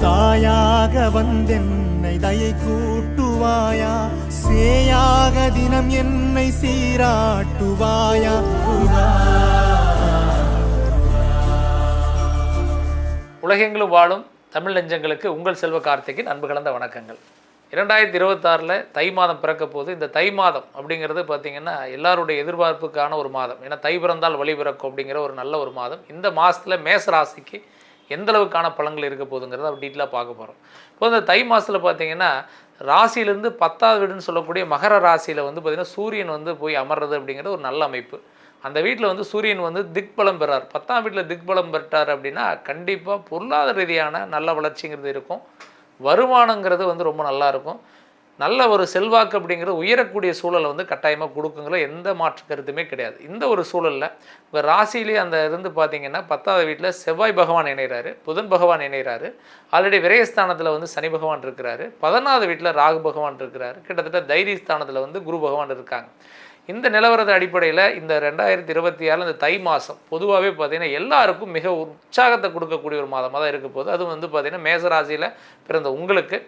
தாயாக வந்தென்னை தயை கூட்டுவாயா, சேயாக தினம் என்னை சீராட்டுவாயா. உலகெங்கிலும் வாழும் தமிழ் நெஞ்சங்களுக்கு உங்கள் செல்வ கார்த்திகின் அன்பு கலந்த வணக்கங்கள். 2026 தை மாதம் பிறக்க போது. இந்த தை மாதம் அப்படிங்கிறது பார்த்திங்கன்னா எல்லாருடைய எதிர்பார்ப்புக்கான ஒரு மாதம். ஏன்னா தை பிறந்தால் வழி பிறக்கும் அப்படிங்கிற ஒரு நல்ல ஒரு மாதம். இந்த மாதத்தில் மேச ராசிக்கு எந்த அளவுக்கான பலன்கள் இருக்க போகுதுங்கிறத அப்படி டீட்டெயிலாக பார்க்க போகிறோம். இப்போ இந்த தை மாதத்தில் பார்த்திங்கன்னா ராசியிலேருந்து 10வது வீடுன்னு சொல்லக்கூடிய மகர ராசியில் பார்த்திங்கன்னா சூரியன் போய் அமர்றது அப்படிங்கிறது ஒரு நல்ல அமைப்பு. அந்த வீட்டில் சூரியன் திக்பலம் பெறார். 10ஆம் வீட்டில் திக்பலம் பெற்றார் அப்படின்னா கண்டிப்பாக பொருளாதார ரீதியான நல்ல வளர்ச்சிங்கிறது இருக்கும். வருமானங்கிறது ரொம்ப நல்லாயிருக்கும். நல்ல ஒரு செல்வாக்கு அப்படிங்கிறது உயரக்கூடிய சூழலை கட்டாயமாக கொடுக்குங்கிற எந்த மாற்று கருத்துமே கிடையாது. இந்த ஒரு சூழலில் உங்கள் ராசியிலே அந்த இருந்து பார்த்திங்கன்னா 10வது வீட்டில் செவ்வாய் பகவான் இணைகிறாரு, புதன் பகவான் இணைகிறாரு. ஆல்ரெடி விரயஸ்தானத்தில் சனி பகவான் இருக்கிறாரு. 11வது வீட்டில் ராகு பகவான் இருக்கிறாரு. கிட்டத்தட்ட தைரியஸ்தானத்தில் குரு பகவான் இருக்காங்க. இந்த நிலவரத அடிப்படையில் இந்த 2026 இந்த தை மாதம் பொதுவாகவே பார்த்திங்கன்னா எல்லாருக்கும் மிக உற்சாகத்தை கொடுக்கக்கூடிய ஒரு மாதமாக தான் இருக்க போது. அதுவும் பார்த்திங்கன்னா மேசராசியில் பிறந்த உங்களுக்கு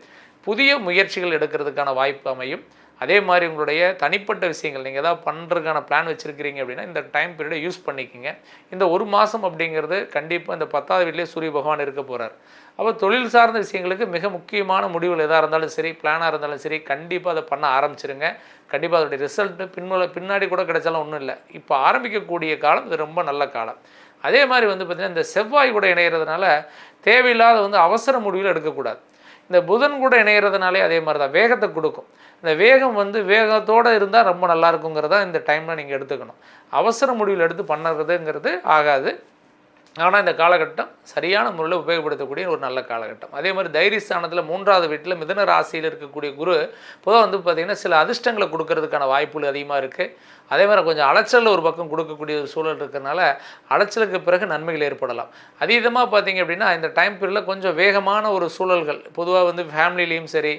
புதிய முயற்சிகள் எடுக்கிறதுக்கான வாய்ப்பு அமையும். அதே மாதிரி உங்களுடைய தனிப்பட்ட விஷயங்கள் நீங்கள் ஏதாவது பண்ணுறதுக்கான பிளான் வச்சுருக்கிறீங்க அப்படின்னா இந்த டைம் பீரியடை யூஸ் பண்ணிக்கோங்க. இந்த ஒரு மாதம் அப்படிங்கிறது கண்டிப்பாக இந்த 10வது வீட்டிலே சூரிய பகவான் இருக்க போகிறார். அப்போ தொழில் சார்ந்த விஷயங்களுக்கு மிக முக்கியமான முடிவுகள் எதாக இருந்தாலும் சரி, பிளானாக இருந்தாலும் சரி, கண்டிப்பாக அதை பண்ண ஆரம்பிச்சிருங்க. கண்டிப்பாக அதோடைய ரிசல்ட்டு பின்னாடி கூட கிடைச்சாலும் ஒன்றும் இல்லை. இப்போ ஆரம்பிக்கக்கூடிய காலம் இது ரொம்ப நல்ல காலம். அதே மாதிரி பார்த்திங்கன்னா இந்த செவ்வாய் கூட இணைகிறதுனால தேவையில்லாத அவசர முடிவுகள் எடுக்கக்கூடாது. இந்த புதன் கூட இணைகிறதுனாலே அதே மாதிரி தான் வேகத்தை கொடுக்கும். இந்த வேகம் வேகத்தோடு இருந்தால் ரொம்ப நல்லா இருக்குங்கிறதா இந்த டைமில் நீங்கள் எடுத்துக்கணும். அவசர முடிவில் எடுத்து பண்ணுறதுங்கிறது ஆகாது. ஆனால் இந்த காலகட்டம் சரியான முறையில் உபயோகப்படுத்தக்கூடிய ஒரு நல்ல காலகட்டம். அதே மாதிரி தைரியஸ்தானத்தில் 3வது வீட்டில் மிதுன ராசியில் இருக்கக்கூடிய குரு பொதுவாக பார்த்திங்கன்னா சில அதிர்ஷ்டங்களை கொடுக்கறதுக்கான வாய்ப்புகள் அதிகமாக இருக்குது. அதே மாதிரி கொஞ்சம் அலைச்சல் ஒரு பக்கம் கொடுக்கக்கூடிய ஒரு சூழல் இருக்கிறதுனால அலைச்சலுக்கு பிறகு நன்மைகள் ஏற்படலாம். அதீதமாக பார்த்திங்க அப்படின்னா இந்த டைம் பீரியடில் கொஞ்சம் வேகமான ஒரு சூழல்கள் பொதுவாக ஃபேமிலிலையும் சரி,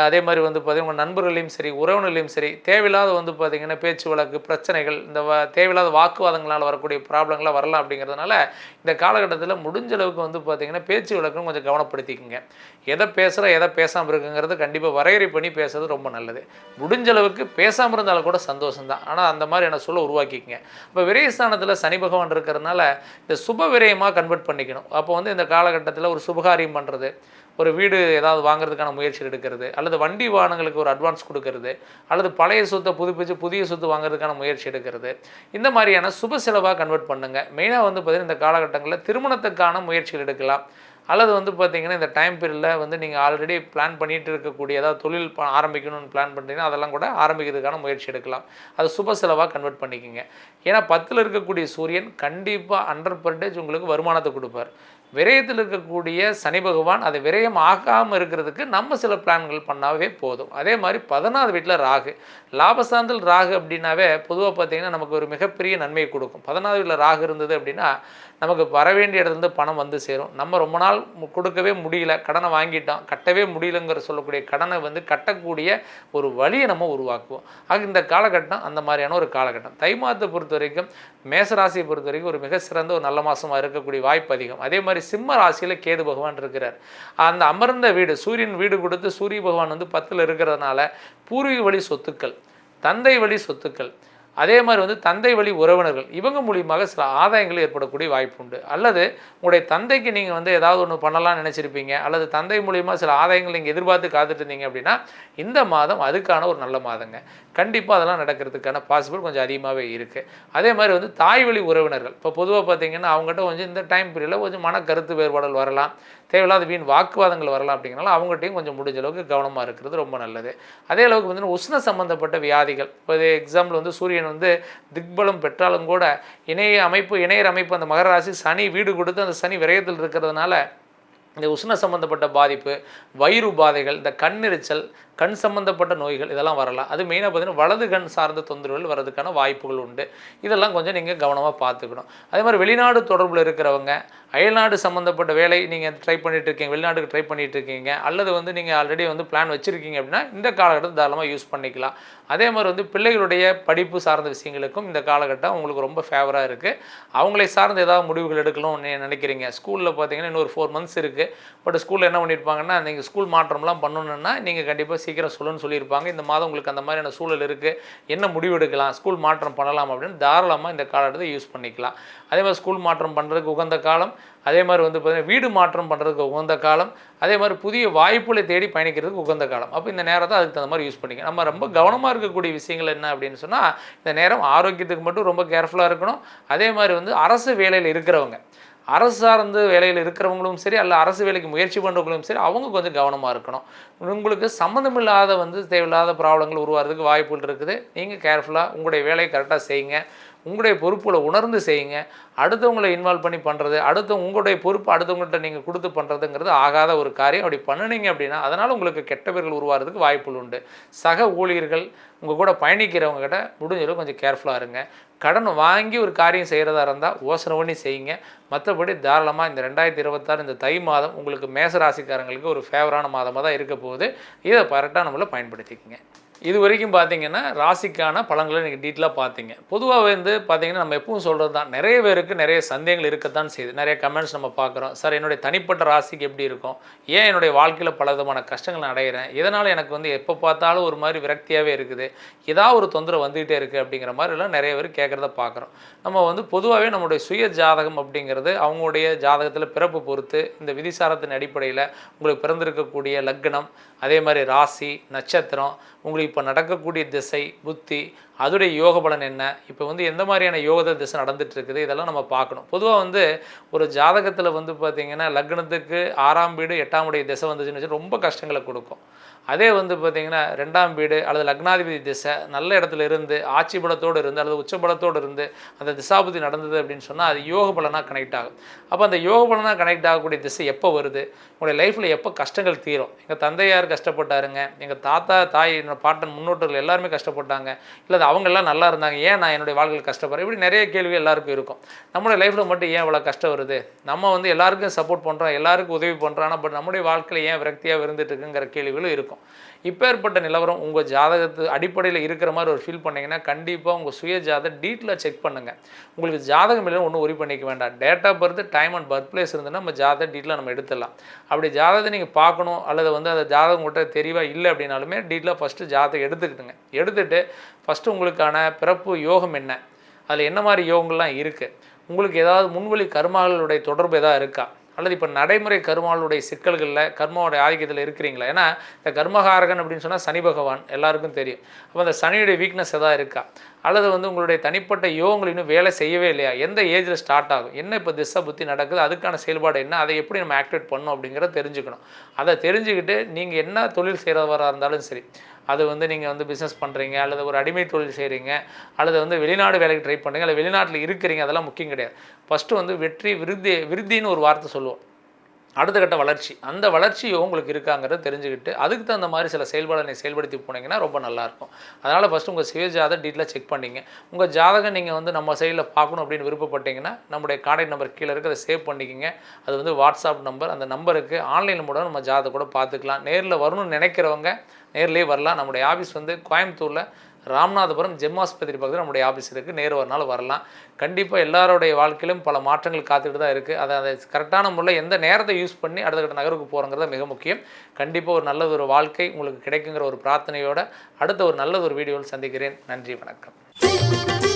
அதே மாதிரி பார்த்திங்கன்னா நண்பர்களையும் சரி, உறவினர்களையும் சரி, தேவையில்லாத பார்த்திங்கன்னா பேச்சு வழக்கு பிரச்சனைகள், இந்த தேவையில்லாத வாக்குவாதங்களால் வரக்கூடிய ப்ராப்ளங்களாக வரலாம். அப்படிங்கிறதுனால இந்த காலகட்டத்தில் முடிஞ்ச அளவுக்கு பார்த்திங்கன்னா பேச்சு வழக்குன்னு கொஞ்சம் கவனப்படுத்திக்கோங்க. எதை பேசுகிற எதை பேசாமல் இருக்குங்கிறது கண்டிப்பாக வரையறை பண்ணி பேசுறது ரொம்ப நல்லது. முடிஞ்ச அளவுக்கு பேசாமல் இருந்தாலும் கூட சந்தோஷம்தான். ஆனால் அந்த மாதிரியான சூழலை உருவாக்கிக்கங்க. இப்போ விரயஸ்தானத்தில் சனி பகவான் இருக்கிறதுனால இந்த சுப விரயமாக கன்வெர்ட் பண்ணிக்கணும். அப்போ இந்த காலகட்டத்தில் ஒரு சுபகாரியம் பண்ணுறது, ஒரு வீடு ஏதாவது வாங்குறதுக்கான முயற்சி எடுக்கிறது, அல்லது வண்டி வாகனங்களுக்கு ஒரு அட்வான்ஸ் கொடுக்கறது, அல்லது பழைய சொத்தை புதுப்பிச்சு புதிய சொத்து வாங்குறதுக்கான முயற்சி எடுக்கிறது, இந்த மாதிரியான சுப செலவாக கன்வெர்ட் பண்ணுங்கள். மெயினாக பார்த்திங்கன்னா இந்த காலகட்டங்களில் திருமணத்துக்கான முயற்சிகள் எடுக்கலாம். அல்லது பார்த்திங்கன்னா இந்த டைம் பீரியடில் நீங்கள் ஆல்ரெடி பிளான் பண்ணிகிட்டு இருக்கக்கூடிய ஏதாவது தொழில் ஆரம்பிக்கணும்னு பிளான் பண்ணுறீங்கன்னா அதெல்லாம் கூட ஆரம்பிக்கிறதுக்கான முயற்சி எடுக்கலாம். அது சுப செலவாக கன்வெர்ட் பண்ணிக்கோங்க. ஏன்னா 10ல் இருக்கக்கூடிய சூரியன் கண்டிப்பாக 100% உங்களுக்கு வருமானத்தை கொடுப்பார். விரயத்தில் இருக்கக்கூடிய சனி பகவான் அதை விரயம் ஆகாமல் இருக்கிறதுக்கு நம்ம சில பிளான்கள் பண்ணாவே போதும். அதே மாதிரி 11வது வீட்டில் ராகு, லாபஸ்தானத்தில் ராகு அப்படின்னாவே பொதுவாக பார்த்திங்கன்னா நமக்கு ஒரு மிகப்பெரிய நன்மையை கொடுக்கும். 11வது வீட்டில் ராகு இருந்தது அப்படின்னா நமக்கு வர வேண்டிய இடத்துலேருந்து பணம் சேரும். நம்ம ரொம்ப நாள் கொடுக்கவே முடியல, கடனை வாங்கிட்டோம், கட்டவே முடியலங்கிற சொல்லக்கூடிய கடனை கட்டக்கூடிய ஒரு வழியை நம்ம உருவாக்குவோம். ஆக இந்த காலகட்டம் அந்த மாதிரியான ஒரு காலகட்டம். தை மாதத்தை பொறுத்த வரைக்கும் மேசராசியை பொறுத்த வரைக்கும் ஒரு மிக சிறந்த ஒரு நல்ல மாதமாக இருக்கக்கூடிய வாய்ப்பு அதிகம். அதே மாதிரி சிம்ம ராசியில் கேது பகவான் இருக்கிறார். அந்த அமர்ந்த வீடு சூரியன் வீடு கொடுத்து சூரிய பகவான் 10ல் இருக்கிறதுனால பூர்வீக வழி சொத்துக்கள், தந்தை வழி சொத்துக்கள், அதே மாதிரி தந்தை வழி உறவினர்கள் இவங்க மூலியமாக சில ஆதாயங்கள் ஏற்படக்கூடிய வாய்ப்பு உண்டு. அல்லது உங்களுடைய தந்தைக்கு நீங்கள் ஏதாவது ஒன்று பண்ணலாம்னு நினச்சிருப்பீங்க, அல்லது தந்தை மூலியமாக சில ஆதாயங்கள் நீங்கள் எதிர்பார்த்து காத்துட்டு இருந்தீங்க அப்படின்னா இந்த மாதம் அதுக்கான ஒரு நல்ல மாதங்க. கண்டிப்பாக அதெல்லாம் நடக்கிறதுக்கான பாசிபிள் கொஞ்சம் அதிகமாகவே இருக்குது. அதே மாதிரி தாய் வழி உறவினர்கள் இப்போ பொதுவாக பார்த்திங்கன்னா அவங்ககிட்ட கொஞ்சம் இந்த டைம் பீரியடில் கொஞ்சம் மன கருத்து வேறுபாடுகள் வரலாம், தேவையில்லாத வீண் வாக்குவாதங்கள் வரலாம். அப்படிங்கிறனால அவங்ககிட்டையும் கொஞ்சம் முடிஞ்ச அளவுக்கு கவனமாக இருக்கிறது ரொம்ப நல்லது. அதே அளவுக்கு உஷ்ண சம்பந்தப்பட்ட வியாதிகள், இப்போ எக்ஸாம்பிள் சூரியன் திக்பலம் பெற்றாலும் கூட இணையர் அமைப்பு அந்த மகர ராசி சனி வீடு கொடுத்து அந்த சனி விரயத்தில் இருக்கிறதுனால இந்த உஷ்ண சம்பந்தப்பட்ட பாதிப்பு, வயிறு உபாதைகள், இந்த கண்ணெரிச்சல், கண் சம்பந்தப்பட்ட நோய்கள் இதெல்லாம் வரலாம். அது மெயினாக பார்த்தீங்கன்னா வலது கண் சார்ந்த தொந்தரவுகள் வரதுக்கான வாய்ப்புகள் உண்டு. இதெல்லாம் கொஞ்சம் நீங்கள் கவனமாக பார்த்துக்கணும். அதே மாதிரி வெளிநாடு தொடர்பில் இருக்கிறவங்க, அயல்நாடு சம்மந்தப்பட்ட வேலை நீங்கள் ட்ரை பண்ணிட்டு இருக்கீங்க, வெளிநாட்டுக்கு ட்ரை பண்ணிட்டு இருக்கீங்க, அல்லது வந்து நீங்கள் ஆல்ரெடி வந்து பிளான் வச்சுருக்கீங்க அப்படின்னா இந்த காலகட்டத்தை தாராளமாக யூஸ் பண்ணிக்கலாம். அதே மாதிரி வந்து பிள்ளைகளுடைய படிப்பு சார்ந்த விஷயங்களுக்கும் இந்த காலகட்டம் உங்களுக்கு ரொம்ப ஃபேவராக இருக்குது. அவங்களை சார்ந்த ஏதாவது முடிவுகள் எடுக்கணும்னு நினைக்கிறீங்க. ஸ்கூலில் பார்த்தீங்கன்னா இன்னொரு 4 months இருக்குது. பட் ஸ்கூலில் என்ன பண்ணியிருப்பாங்கன்னா, நீங்கள் ஸ்கூல் மாற்றம்லாம் பண்ணணுன்னா நீங்கள் கண்டிப்பாக சீக்கிரம் சொல்லுன்னு சொல்லியிருப்பாங்க. இந்த மாதம் உங்களுக்கு அந்த மாதிரியான சூழல் இருக்குது, என்ன முடிவு எடுக்கலாம், ஸ்கூல் மாற்றம் பண்ணலாம் அப்படின்னு தாராளமாக இந்த காலகட்டத்தை யூஸ் பண்ணிக்கலாம். அதே மாதிரி ஸ்கூல் மாற்றம் பண்ணுறதுக்கு உகந்த காலம், அதே மாதிரி வந்து பார்த்திங்கன்னா வீடு மாற்றம் பண்ணுறதுக்கு உகந்த காலம், அதே மாதிரி புதிய வாய்ப்புகளை தேடி பயணிக்கிறதுக்கு உகந்த காலம். அப்போ இந்த நேரத்தை அதுக்கு தகுந்த மாதிரி யூஸ் பண்ணிக்க. நம்ம ரொம்ப கவனமாக இருக்கக்கூடிய விஷயங்கள் என்ன அப்படின்னு சொன்னால், இந்த நேரம் ஆரோக்கியத்துக்கு மட்டும் ரொம்ப கேர்ஃபுல்லாக இருக்கணும். அதே மாதிரி வந்து அரசு வேலையில் இருக்கிறவங்க, அரசு சார்ந்த வேலையில் இருக்கிறவங்களும் சரி, அல்ல அரசு வேலைக்கு முயற்சி பண்ணுறவங்களும் சரி, அவங்க கொஞ்சம் கவனமாக இருக்கணும். உங்களுக்கு சம்மந்தமில்லாத வந்து தேவையில்லாத ப்ராப்ளங்கள் உருவாகிறதுக்கு வாய்ப்புகள் இருக்குது. நீங்கள் கேர்ஃபுல்லாக உங்களுடைய வேலையை கரெக்டாக செய்யுங்க. உங்களுடைய பொறுப்புகளை உணர்ந்து செய்யுங்க. அடுத்தவங்களை இன்வால்வ் பண்ணி பண்ணுறது, உங்களுடைய பொறுப்பு அடுத்தவங்கள்ட்ட நீங்கள் கொடுத்து பண்ணுறதுங்கிறது ஆகாத ஒரு காரியம். அப்படி பண்ணினீங்க அப்படின்னா அதனால் உங்களுக்கு கெட்ட பேர்கள் உருவாகிறதுக்கு வாய்ப்புகள் உண்டு. சக ஊழியர்கள், உங்கள் கூட பயணிக்கிறவங்க கிட்ட முடிஞ்சளவு கொஞ்சம் கேர்ஃபுல்லாக இருங்க. கடன் வாங்கி ஒரு காரியம் செய்கிறதா இருந்தால் யோசனை பண்ணி செய்யுங்க. மற்றபடி தாராளமாக இந்த 2026 இந்த தை மாதம் உங்களுக்கு மேசராசிக்காரங்களுக்கு ஒரு ஃபேவரான மாதமாக தான் இருக்க போகுது. இதை கரெக்டாக நம்மள பயன்படுத்திக்கங்க. இது வரைக்கும் பார்த்தீங்கன்னா ராசிக்கான பலன்களை நீங்கள் டீட்டெயிலாக பார்த்தீங்க. பொதுவாக வந்து பார்த்தீங்கன்னா நம்ம எப்பவும் சொல்கிறது தான், நிறைய பேருக்கு நிறைய சந்தேகங்கள் இருக்கத்தான் செய்யுது. நிறைய கமெண்ட்ஸ் நம்ம பார்க்குறோம். சார், என்னுடைய தனிப்பட்ட ராசிக்கு எப்படி இருக்கும், ஏன் என்னுடைய வாழ்க்கையில் பல விதமான கஷ்டங்கள் நான் அடைகிறேன், இதனால் எனக்கு வந்து எப்போ பார்த்தாலும் ஒரு மாதிரி விரக்தியாகவே இருக்குது, ஏதாவது ஒரு தொந்தரவு வந்துகிட்டே இருக்குது அப்படிங்கிற மாதிரிலாம் நிறைய பேர் கேட்குறத பார்க்குறோம். நம்ம வந்து பொதுவாகவே நம்மளுடைய சுய ஜாதகம் அப்படிங்கிறது அவங்களுடைய ஜாதகத்தில் பிறப்பு பொறுத்து இந்த விதிசாரத்தின் அடிப்படையில் உங்களுக்கு பிறந்திருக்கக்கூடிய லக்னம், அதே மாதிரி ராசி, நட்சத்திரம், உங்களுக்கு இப்போ நடக்கக்கூடிய திசை, புத்தி, அதோடைய யோக பலன் என்ன, இப்போ வந்து எந்த மாதிரியான யோக திசை நடந்துட்டு இருக்குது, இதெல்லாம் நம்ம பார்க்கணும். பொதுவாக வந்து ஒரு ஜாதகத்தில் வந்து பார்த்திங்கன்னா லக்னத்துக்கு 6ஆம் வீடு 8ஆம் உடைய திசை வந்துச்சுன்னு வச்சு ரொம்ப கஷ்டங்களை கொடுக்கும். அதே வந்து பார்த்திங்கன்னா 2ஆம் வீடு அல்லது லக்னாதிபதி திசை நல்ல இடத்துல இருந்து ஆட்சி பலத்தோடு இருந்து அல்லது உச்ச பலத்தோடு இருந்து அந்த திசாபுத்தி நடந்தது அப்படின்னு சொன்னால் அது யோக பலனாக கனெக்ட் ஆகும். அப்போ அந்த யோக பலனாக கனெக்ட் ஆகக்கூடிய திசை எப்போ வருது, உங்களுடைய லைஃப்பில் எப்போ கஷ்டங்கள் தீரும். எங்கள் தந்தையார் கஷ்டப்பட்டாருங்க, எங்கள் தாத்தா, தாய், என்னோட பாட்டன், முன்னோட்டர்கள் எல்லாருமே கஷ்டப்பட்டாங்க, இல்லை அவங்க எல்லாம் நல்லா இருந்தாங்க, ஏன் நான் என்னுடைய வாழ்க்கையில் கஷ்டப்படுறேன், இப்படி நிறைய கேள்வி எல்லாருக்கும் இருக்கும். நம்மளுடைய லைஃப்பில் மட்டும் ஏன் இவ்வளோ கஷ்டம் வருது, நம்ம வந்து எல்லாருக்கும் சப்போர்ட் பண்ணுறோம், எல்லாருக்கும் உதவி பண்ணுறோம், ஆனால் பட் நம்முடைய வாழ்க்கையில் ஏன் விரக்தியாக இருந்துட்டு இருக்குங்கிற கேள்விகளும் இருக்கும். இப்போ ஏற்பட்ட நிலவரம் உங்கள் ஜாதகத்து அடிப்படையில் இருக்கிற மாதிரி ஒரு ஃபீல் பண்ணிங்கன்னா கண்டிப்பாக உங்கள் சுய ஜாதகம் டீட்டெயிலாக செக் பண்ணுங்கள். உங்களுக்கு ஜாதகம் இல்லைன்னு ஒன்றும் ஒரி பண்ணிக்க வேண்டாம். Date of birth, time and birth place இருந்ததுன்னா நம்ம ஜாதகம் டீட்டெயிலாக நம்ம எடுத்துடலாம். அப்படி ஜாதகத்தை நீங்கள் பார்க்கணும் அல்லது வந்து அந்த ஜாதகம் கிட்ட தெளிவாக இல்லை அப்படின்னாலுமே டீட்டெயிலாக ஃபஸ்ட்டு ஜாதகம் எடுத்துக்கிட்டுங்க. எடுத்துகிட்டு ஃபஸ்ட்டு உங்களுக்கான பிறப்பு யோகம் என்ன, அதில் என்ன மாதிரி யோகங்கள்லாம் இருக்குது, உங்களுக்கு ஏதாவது முன்வழி கர்மாக்களுடைய தொடர்பு எதாவது இருக்கா, அல்லது இப்போ நடைமுறை கர்மாவுடைய சிக்கல்களில் கர்மாவோடைய ஆதிக்கத்தில் இருக்கிறீங்களா. ஏன்னா இந்த கர்மகாரகன் அப்படின்னு சொன்னால் சனி பகவான் எல்லாருக்கும் தெரியும். அப்போ அந்த சனியுடைய வீக்னஸ் எதாவது இருக்கா, அல்லது வந்து உங்களுடைய தனிப்பட்ட யோகங்கள் இன்னும் வேலை செய்யவே இல்லையா, எந்த ஏஜில் ஸ்டார்ட் ஆகும், என்ன இப்போ திசை புத்தி நடக்குது, அதுக்கான செயல்பாடு என்ன, அதை எப்படி நம்ம ஆக்டிவேட் பண்ணணும் அப்படிங்கிறத தெரிஞ்சுக்கணும். அதை தெரிஞ்சுக்கிட்டு நீங்கள் என்ன தொழில் செய்கிறவராக இருந்தாலும் சரி, அது வந்து நீங்கள் வந்து பிஸ்னஸ் பண்ணுறீங்க அல்லது ஒரு அடிமை தொழில் செய்கிறீங்க அல்லது வந்து வெளிநாடு வேலைக்கு ட்ரை பண்ணுறீங்க அல்லது வெளிநாட்டில் இருக்கிறீங்க, அதெல்லாம் முக்கியம் கிடையாது. ஃபஸ்ட்டு வந்து வெற்றி, விருத்தின்னு ஒரு வார்த்தை சொல்லுவோம், அடுத்த கட்ட வளர்ச்சி. அந்த வளர்ச்சியோ உங்களுக்கு இருக்காங்கிறத தெரிஞ்சுக்கிட்டு அதுக்கு தகுந்த மாதிரி சில செயல்பாடுகளை செயல்படுத்தி போனீங்கன்னா ரொம்ப நல்லாயிருக்கும். அதனால் ஃபஸ்ட்டு உங்கள் சுய ஜாதகம் டீட்டெயிலாக செக் பண்ணிங்க. உங்கள் ஜாதகம் நீங்கள் வந்து நம்ம சைடில் பார்க்கணும் அப்படின்னு விருப்பப்பட்டீங்கன்னா நம்முடைய கான்டாக்ட் நம்பர் கீழே இருக்குது, அதை சேவ் பண்ணிக்கிங்க. அது வந்து வாட்ஸ்அப் நம்பர். அந்த நம்பருக்கு ஆன்லைனில் மூலம் நம்ம ஜாதகம் கூட பார்த்துக்கலாம். நேரில் வரணும்னு நினைக்கிறவங்க நேர்லேயே வரலாம். நம்முடைய ஆஃபீஸ் வந்து கோயம்புத்தூரில் ராமநாதபுரம் ஜெம்மாஸ்பத்திரி பக்கத்தில் நம்முடைய ஆஃபீஸ் இருக்குது. நேரு ஒரு நாள் வரலாம். கண்டிப்பாக எல்லாருடைய வாழ்க்கையிலும் பல மாற்றங்கள் காத்துக்கிட்டு தான் இருக்குது. அதை கரெக்டான முறையில் எந்த நேரத்தை யூஸ் பண்ணி அடுத்த கட்ட நகருக்கு போகிறோங்கிறத மிக முக்கியம். கண்டிப்பாக ஒரு நல்ல ஒரு வாழ்க்கை உங்களுக்கு கிடைக்குங்கிற ஒரு பிரார்த்தனையோடு அடுத்த ஒரு நல்ல ஒரு வீடியோவில் சந்திக்கிறேன். நன்றி, வணக்கம்.